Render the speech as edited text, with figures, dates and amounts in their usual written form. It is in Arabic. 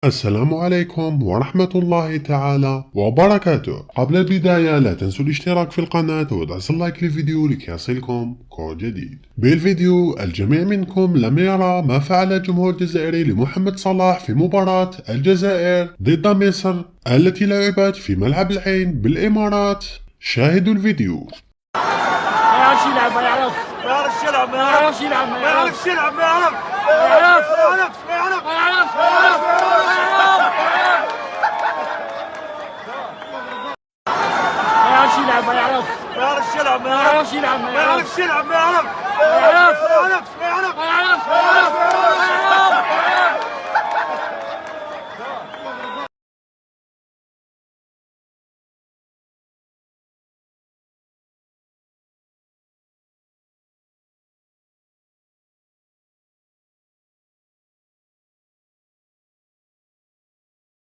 السلام عليكم ورحمة الله تعالى وبركاته. قبل البداية لا تنسوا الاشتراك في القناة وضغط اللايك للفيديو لكي يصلكم كل جديد. بالفيديو الجميع منكم لم يرى ما فعل الجمهور الجزائري لمحمد صلاح في مباراة الجزائر ضد مصر التي لعبت في ملعب العين بالإمارات. شاهدوا الفيديو. ما يعرفش يلعب، ما يعرفش يلعب، ما يعرفش يلعب، ما يعرفش يلعب، ما يعرفش يلعب، ما يعرفش يلعب، ما يعرفش يلعب، ما يعرفش يلعب، ما